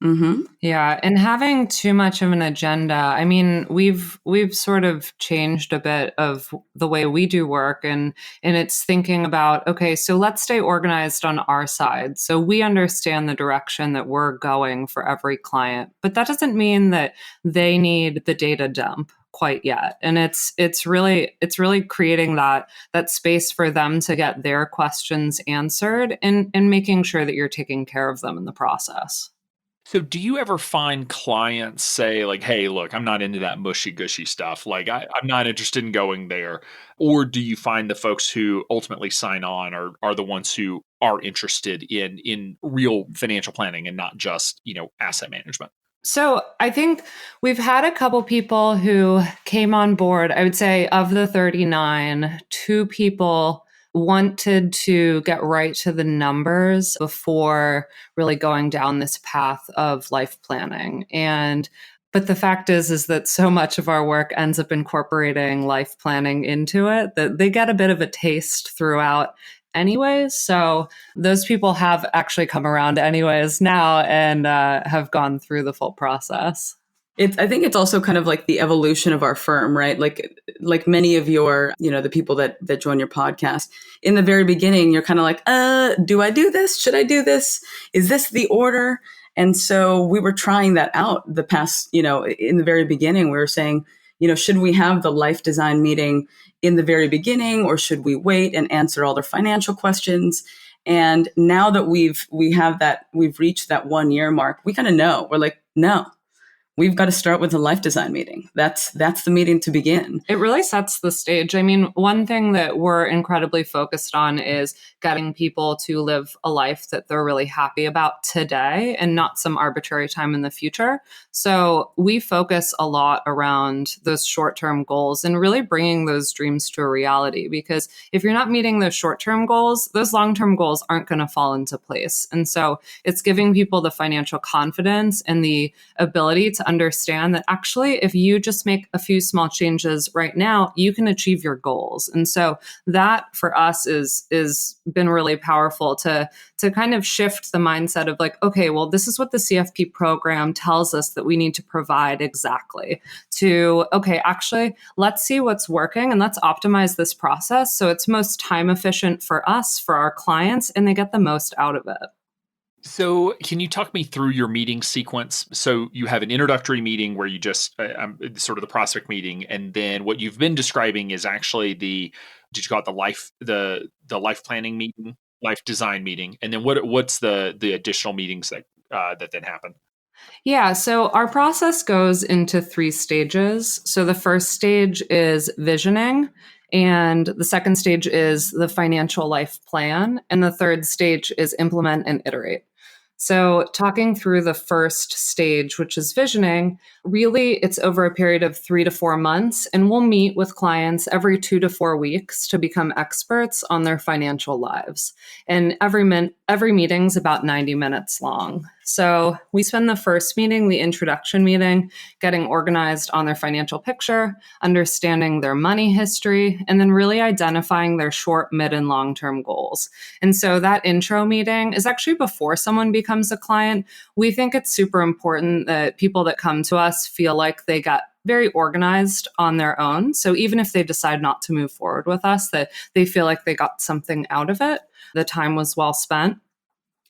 Mm-hmm. Yeah. And having too much of an agenda. I mean, we've sort of changed a bit of the way we do work, and it's thinking about, okay, so let's stay organized on our side. So we understand the direction that we're going for every client, but that doesn't mean that they need the data dump quite yet. And it's really creating that space for them to get their questions answered and making sure that you're taking care of them in the process. So do you ever find clients say like, hey, look, I'm not into that mushy gushy stuff. Like I'm not interested in going there. Or do you find the folks who ultimately sign on are the ones who are interested in real financial planning and not just, asset management? So I think we've had a couple people who came on board. I would say of the 39, 2 people wanted to get right to the numbers before really going down this path of life planning. But the fact is that so much of our work ends up incorporating life planning into it that they get a bit of a taste throughout anyways. So those people have actually come around anyways now and have gone through the full process. I think it's also kind of like the evolution of our firm, right? Like many of your, the people that join your podcast. In the very beginning, you're kind of like, do I do this? Should I do this? Is this the order? And so we were trying that out the past, in the very beginning, we were saying, should we have the life design meeting in the very beginning, or should we wait and answer all their financial questions? And now that we've reached that 1 year mark, we kind of know. We're like, no. We've got to start with a life design meeting. That's the meeting to begin. It really sets the stage. I mean, one thing that we're incredibly focused on is getting people to live a life that they're really happy about today and not some arbitrary time in the future. So we focus a lot around those short-term goals and really bringing those dreams to a reality, because if you're not meeting those short-term goals, those long-term goals aren't going to fall into place. And so it's giving people the financial confidence and the ability to understand that actually, if you just make a few small changes right now, you can achieve your goals. And so that for us is been really powerful to kind of shift the mindset of like, okay, well, this is what the CFP program tells us that we need to provide exactly, to, okay, actually, let's see what's working and let's optimize this process so it's most time efficient for us, for our clients, and they get the most out of it. So, can you talk me through your meeting sequence? So, you have an introductory meeting where you just sort of the prospect meeting, and then what you've been describing is actually did you call it the life planning meeting, life design meeting, and then what's the additional meetings that then happen? Yeah, so our process goes into three stages. So the first stage is visioning, and the second stage is the financial life plan, and the third stage is implement and iterate. So, talking through the first stage, which is visioning, really it's over a period of 3 to 4 months, and we'll meet with clients every 2 to 4 weeks to become experts on their financial lives. And every meeting's about 90 minutes long. So, we spend the first meeting, the introduction meeting, getting organized on their financial picture, understanding their money history, and then really identifying their short, mid, and long term goals. And so that intro meeting is actually before someone becomes a client. We think it's super important that people that come to us feel like they got very organized on their own. So even if they decide not to move forward with us, that they feel like they got something out of it. The time was well spent.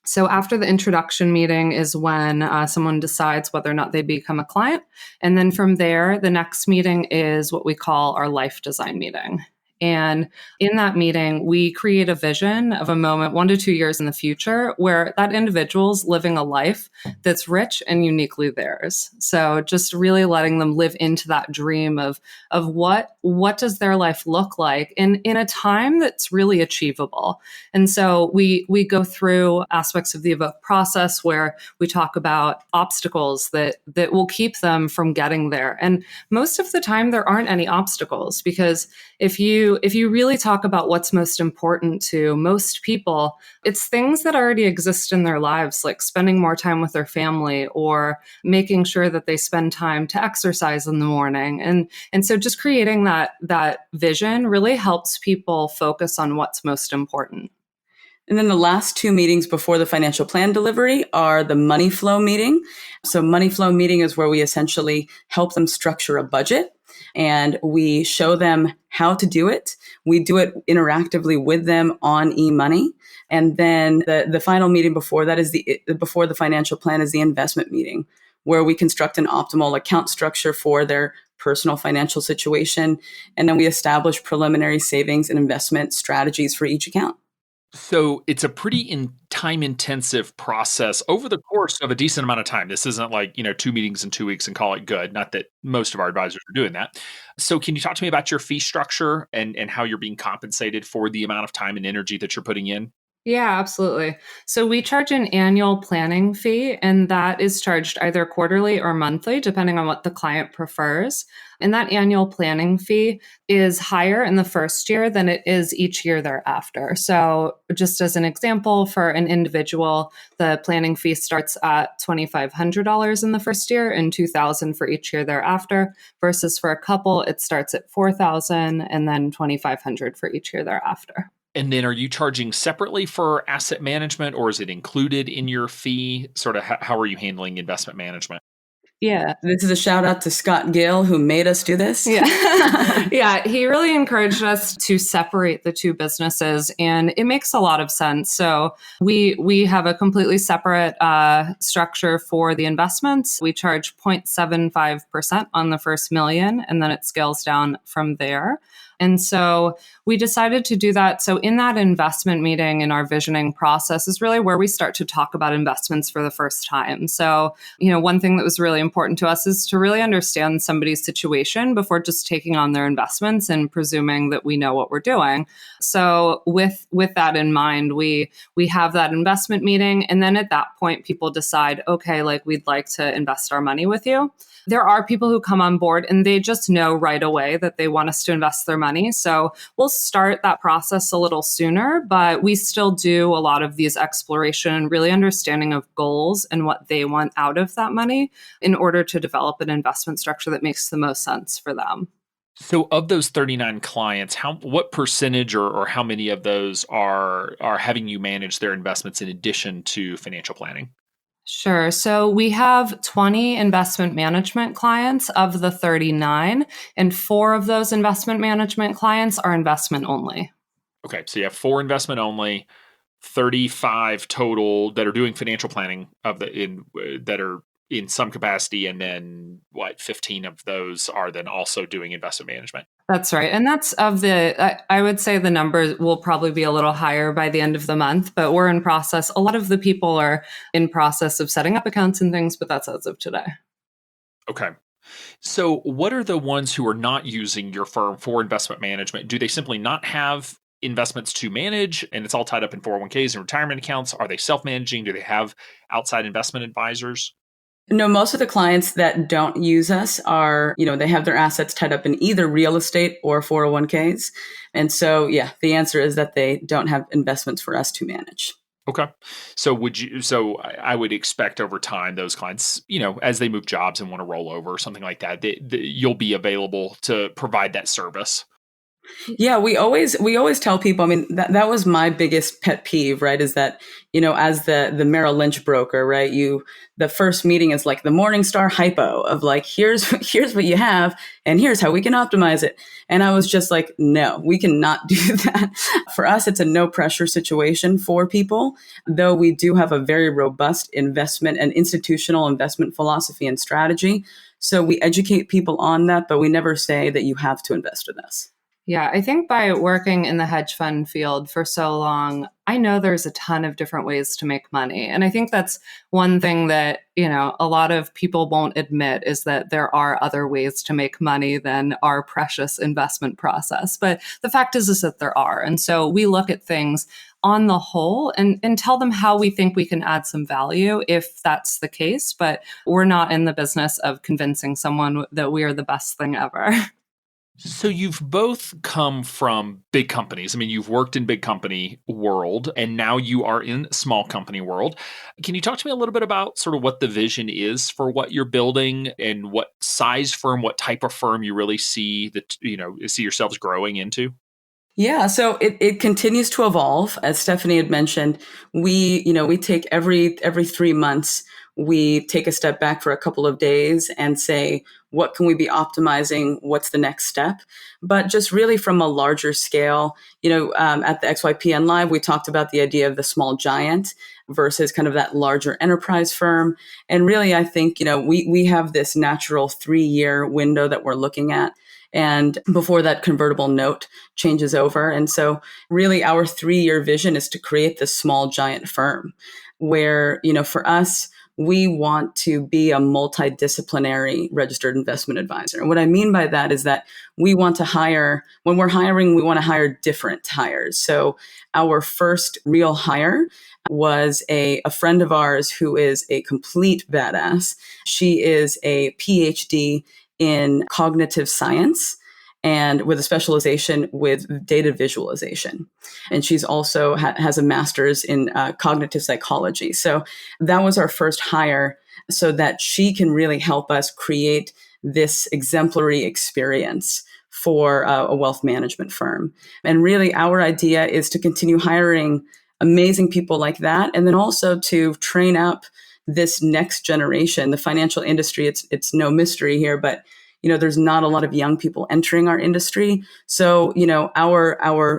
So after the introduction meeting is when someone decides whether or not they become a client. And then from there, the next meeting is what we call our life design meeting. And in that meeting, we create a vision of a moment 1 to 2 years in the future where that individual's living a life that's rich and uniquely theirs. So just really letting them live into that dream of what does their life look like in a time that's really achievable. And so we go through aspects of the Evoke process where we talk about obstacles that will keep them from getting there. And most of the time there aren't any obstacles, because if you really talk about what's most important to most people, it's things that already exist in their lives, like spending more time with their family or making sure that they spend time to exercise in the morning. And so just creating that vision really helps people focus on what's most important. And then the last two meetings before the financial plan delivery are the money flow meeting. So money flow meeting is where we essentially help them structure a budget, and we show them how to do it. We do it interactively with them on eMoney. And then the final meeting before that is before the financial plan is the investment meeting, where we construct an optimal account structure for their personal financial situation. And then we establish preliminary savings and investment strategies for each account. So it's a pretty time intensive process over the course of a decent amount of time. This isn't like, 2 meetings in 2 weeks and call it good. Not that most of our advisors are doing that. So can you talk to me about your fee structure and how you're being compensated for the amount of time and energy that you're putting in? Yeah, absolutely. So we charge an annual planning fee, and that is charged either quarterly or monthly, depending on what the client prefers. And that annual planning fee is higher in the first year than it is each year thereafter. So just as an example, for an individual, the planning fee starts at $2,500 in the first year and $2,000 for each year thereafter, versus for a couple, it starts at $4,000 and then $2,500 for each year thereafter. And then are you charging separately for asset management, or is it included in your fee? Sort of how are you handling investment management? Yeah. This is a shout out to Scott Gill, who made us do this. Yeah. Yeah. He really encouraged us to separate the two businesses, and it makes a lot of sense. So we have a completely separate structure for the investments. We charge 0.75% on the first million, and then it scales down from there. And so we decided to do that. So in that investment meeting in our visioning process is really where we start to talk about investments for the first time. So, one thing that was really important to us is to really understand somebody's situation before just taking on their investments and presuming that we know what we're doing. So with that in mind, we have that investment meeting. And then at that point, people decide, okay, like we'd like to invest our money with you. There are people who come on board and they just know right away that they want us to invest their money. So we'll start that process a little sooner, but we still do a lot of these exploration and really understanding of goals and what they want out of that money in order to develop an investment structure that makes the most sense for them. So of those 39 clients, what percentage or how many of those are having you manage their investments in addition to financial planning? Sure. So we have 20 investment management clients of the 39, and 4 of those investment management clients are investment only. Okay, so you have 4 investment only, 35 total that are doing financial planning that are in some capacity, and then 15 of those are then also doing investment management. That's right. And that's I would say the number will probably be a little higher by the end of the month, but we're in process. A lot of the people are in process of setting up accounts and things, but that's as of today. Okay. So what are the ones who are not using your firm for investment management? Do they simply not have investments to manage and it's all tied up in 401ks and retirement accounts? Are they self-managing? Do they have outside investment advisors? No, most of the clients that don't use us are, they have their assets tied up in either real estate or 401ks. And so, yeah, the answer is that they don't have investments for us to manage. Okay. So I would expect over time those clients, as they move jobs and want to roll over or something like that, you'll be available to provide that service. Yeah, we always tell people, I mean, that was my biggest pet peeve, right? Is that, as the Merrill Lynch broker, right? The first meeting is like the Morningstar hypo of like, here's what you have and here's how we can optimize it. And I was just like, no, we cannot do that. For us, it's a no pressure situation for people, though we do have a very robust investment and institutional investment philosophy and strategy. So we educate people on that, but we never say that you have to invest with us. Yeah, I think by working in the hedge fund field for so long, I know there's a ton of different ways to make money. And I think that's one thing that, a lot of people won't admit is that there are other ways to make money than our precious investment process. But the fact is that there are. And so we look at things on the whole and tell them how we think we can add some value if that's the case. But we're not in the business of convincing someone that we are the best thing ever. So you've both come from big companies. I mean, you've worked in big company world and now you are in small company world. Can you talk to me a little bit about sort of what the vision is for what you're building and what size firm, what type of firm you really see see yourselves growing into? Yeah, so it continues to evolve. As Stephanie had mentioned, we take every 3 months, we take a step back for a couple of days and say, what can we be optimizing? What's the next step? But just really from a larger scale, at the XYPN Live, we talked about the idea of the small giant versus kind of that larger enterprise firm. And really, I think, we have this natural 3-year window that we're looking at. And before that convertible note changes over. And so really our 3-year vision is to create this small giant firm where, for us, we want to be a multidisciplinary registered investment advisor. And what I mean by that is that we want to hire, when we're hiring, we want to hire different hires. So our first real hire was a friend of ours who is a complete badass. She is a PhD in cognitive science and with a specialization with data visualization. And she's also has a master's in cognitive psychology. So that was our first hire so that she can really help us create this exemplary experience for a wealth management firm. And really our idea is to continue hiring amazing people like that. And then also to train up this next generation. The financial industry, it's no mystery here, but there's not a lot of young people entering our industry. So, our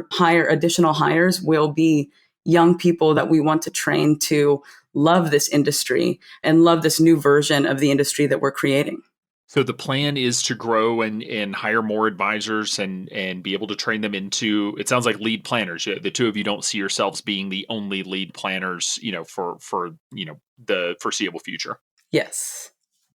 additional hires will be young people that we want to train to love this industry and love this new version of the industry that we're creating. So the plan is to grow and hire more advisors and be able to train them into, it sounds like lead planners. The two of you don't see yourselves being the only lead planners, for the foreseeable future. Yes.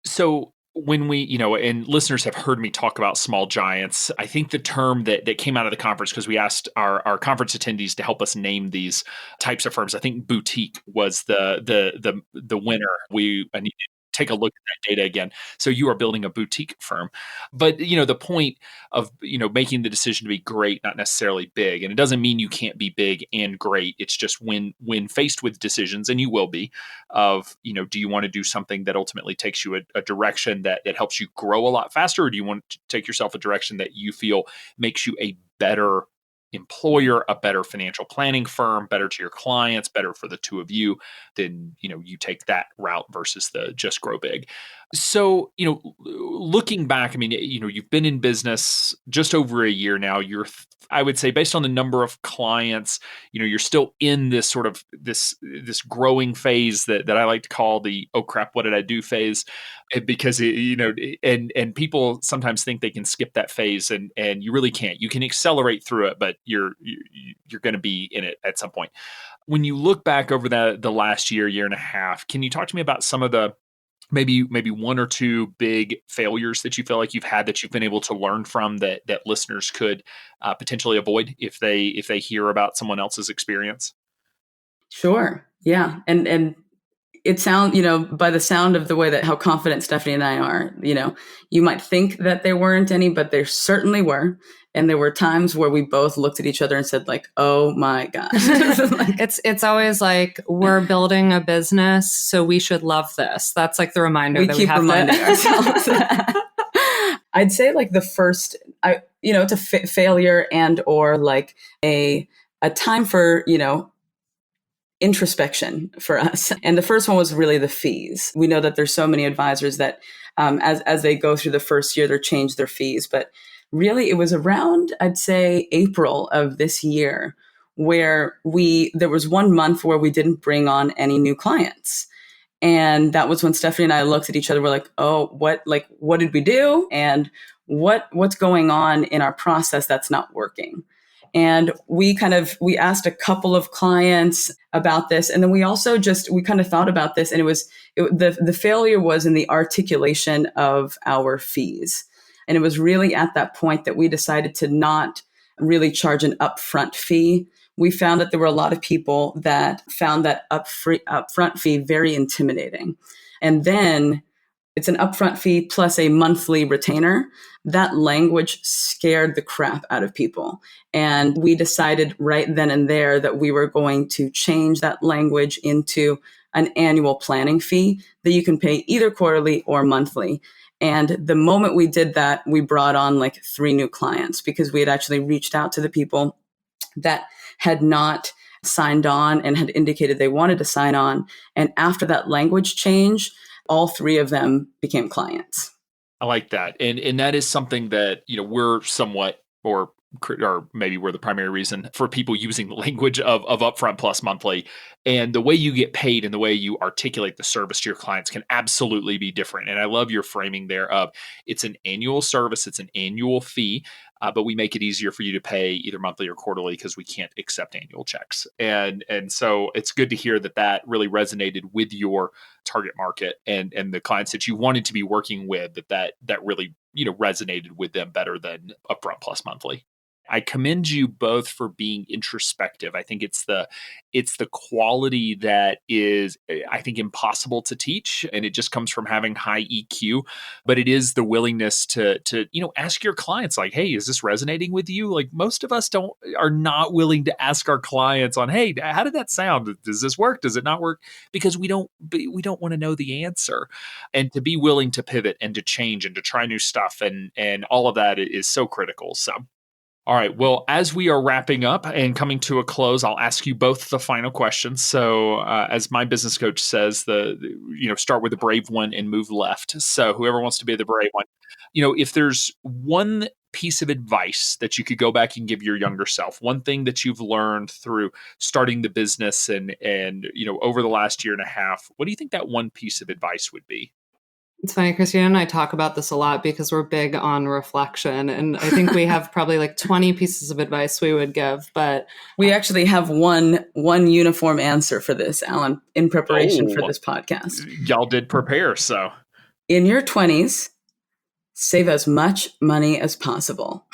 So when we, and listeners have heard me talk about small giants, I think the term that came out of the conference, because we asked our conference attendees to help us name these types of firms. I think boutique was the winner. I need to take a look at that data again. So you are building a boutique firm. But, the point of, making the decision to be great, not necessarily big. And it doesn't mean you can't be big and great. It's just when faced with decisions, and you will be, of, do you want to do something that ultimately takes you a direction that helps you grow a lot faster? Or do you want to take yourself a direction that you feel makes you a better employer, a better financial planning firm, better to your clients, better for the two of you, then you take that route versus the just grow big. So, looking back, I mean, you've been in business just over a year now. I would say, based on the number of clients, you're still in this sort of this growing phase that I like to call the "oh crap, what did I do" phase, because and people sometimes think they can skip that phase, and you really can't. You can accelerate through it, but you're going to be in it at some point. When you look back over the last year and a half, can you talk to me about some of the maybe one or two big failures that you feel like you've had that you've been able to learn from that listeners could potentially avoid if they hear about someone else's experience? Sure. Yeah. And it sounds, by the sound of the way that how confident Stephanie and I are, you might think that there weren't any, but there certainly were. And there were times where we both looked at each other and said, like, oh my gosh. It's always like, we're building a business, so we should love this. That's like the reminder that we have reminding ourselves that. I'd say like the first, it's a failure and or like a time for, introspection for us. And the first one was really the fees. We know that there's so many advisors that as they go through the first year, they change their fees. But really, it was around, I'd say, April of this year where there was 1 month where we didn't bring on any new clients. And that was when Stephanie and I looked at each other. We're like, oh, what did we do? And what's going on in our process that's not working? And we asked a couple of clients about this. And then we also we kind of thought about this, and the failure was in the articulation of our fees. And it was really at that point that we decided to not really charge an upfront fee. We found that there were a lot of people that found that upfront fee very intimidating. And then it's an upfront fee plus a monthly retainer. That language scared the crap out of people. And we decided right then and there that we were going to change that language into an annual planning fee that you can pay either quarterly or monthly. And the moment we did that, we brought on like 3 new clients because we had actually reached out to the people that had not signed on and had indicated they wanted to sign on. And after that language change, all 3 of them became clients. I like that. And that is something that, we're somewhat, or maybe we're the primary reason for people using the language of upfront plus monthly. And the way you get paid and the way you articulate the service to your clients can absolutely be different. And I love your framing there of it's an annual service, it's an annual fee, but we make it easier for you to pay either monthly or quarterly because we can't accept annual checks. And so it's good to hear that really resonated with your target market and the clients that you wanted to be working with, that really, resonated with them better than upfront plus monthly. I commend you both for being introspective. I think it's the quality that is, I think, impossible to teach, and it just comes from having high EQ. But it is the willingness to ask your clients, like, "Hey, is this resonating with you?" Like most of us are not willing to ask our clients on, "Hey, how did that sound? Does this work? Does it not work?" Because we don't want to know the answer, and to be willing to pivot and to change and to try new stuff and all of that is so critical. So. All right. Well, as we are wrapping up and coming to a close, I'll ask you both the final question. So, as my business coach says, start with the brave one and move left. So, whoever wants to be the brave one, if there's one piece of advice that you could go back and give your younger self, one thing that you've learned through starting the business and over the last year and a half, what do you think that one piece of advice would be? It's funny, Christina and I talk about this a lot because we're big on reflection. And I think we have probably like 20 pieces of advice we would give, but we actually have one uniform answer for this, Alan, in preparation for this podcast. Y'all did prepare, so. In your 20s, save as much money as possible.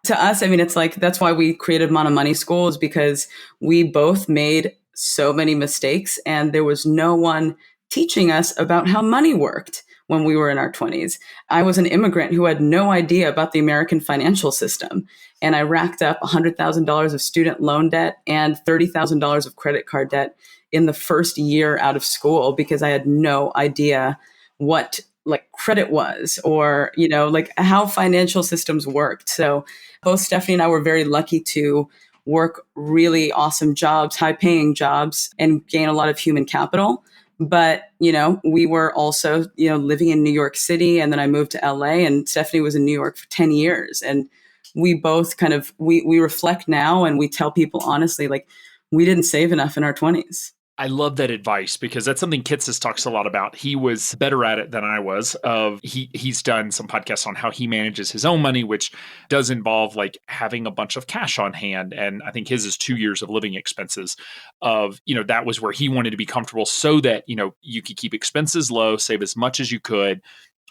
To us, I mean, it's like, that's why we created Mana Money School, is because we both made so many mistakes and there was no one teaching us about how money worked when we were in our 20s. I was an immigrant who had no idea about the American financial system. And I racked up $100,000 of student loan debt and $30,000 of credit card debt in the first year out of school because I had no idea what like credit was or, like how financial systems worked. So both Stephanie and I were very lucky to work really awesome jobs, high paying jobs, and gain a lot of human capital. But, we were also, living in New York City, and then I moved to LA, and Stephanie was in New York for 10 years. And we both we reflect now, and we tell people honestly, like, we didn't save enough in our 20s. I love that advice because that's something Kitsis talks a lot about. He was better at it than I was. He's done some podcasts on how he manages his own money, which does involve like having a bunch of cash on hand. And I think his is 2 years of living expenses that was where he wanted to be comfortable so that, you could keep expenses low, save as much as you could.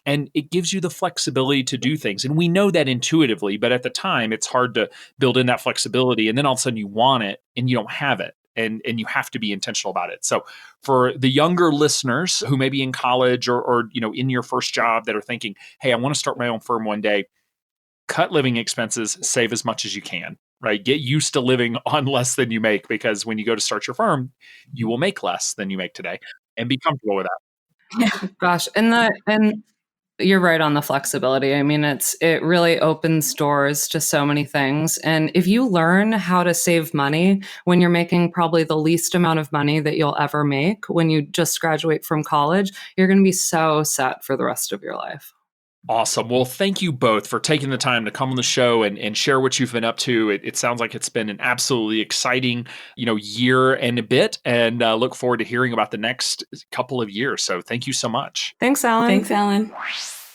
And it gives you the flexibility to do things. And we know that intuitively, but at the time it's hard to build in that flexibility. And then all of a sudden you want it and you don't have it. And you have to be intentional about it. So for the younger listeners who may be in college or in your first job that are thinking, hey, I want to start my own firm one day, cut living expenses, save as much as you can, right? Get used to living on less than you make, because when you go to start your firm, you will make less than you make today, and be comfortable with that. Yeah. Gosh. And you're right on the flexibility. I mean, it really opens doors to so many things. And if you learn how to save money when you're making probably the least amount of money that you'll ever make when you just graduate from college, you're going to be so set for the rest of your life. Awesome. Well, thank you both for taking the time to come on the show and share what you've been up to. It sounds like it's been an absolutely exciting, year and a bit, and look forward to hearing about the next couple of years. So thank you so much. Thanks, Alan. Thanks, Alan.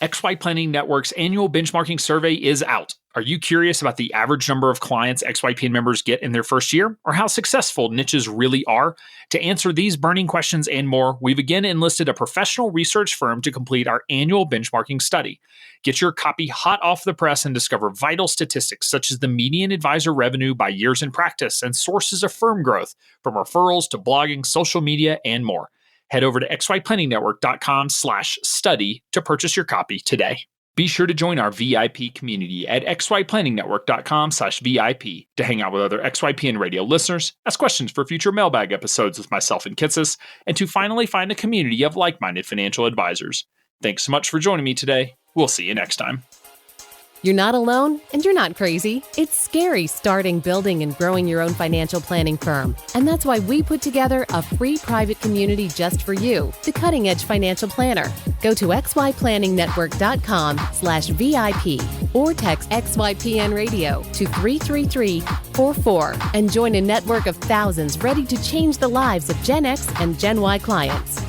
XYPlanning Network's annual benchmarking survey is out. Are you curious about the average number of clients XYPN members get in their first year, or how successful niches really are? To answer these burning questions and more, we've again enlisted a professional research firm to complete our annual benchmarking study. Get your copy hot off the press and discover vital statistics such as the median advisor revenue by years in practice and sources of firm growth, from referrals to blogging, social media, and more. Head over to xyplanningnetwork.com/study to purchase your copy today. Be sure to join our VIP community at xyplanningnetwork.com/VIP to hang out with other XYPN radio listeners, ask questions for future mailbag episodes with myself and Kitsis, and to finally find a community of like-minded financial advisors. Thanks so much for joining me today. We'll see you next time. You're not alone, and you're not crazy. It's scary starting, building, and growing your own financial planning firm. And that's why we put together a free private community just for you, the Cutting Edge Financial Planner. Go to xyplanningnetwork.com/VIP or text XYPN Radio to 33344 and join a network of thousands ready to change the lives of Gen X and Gen Y clients.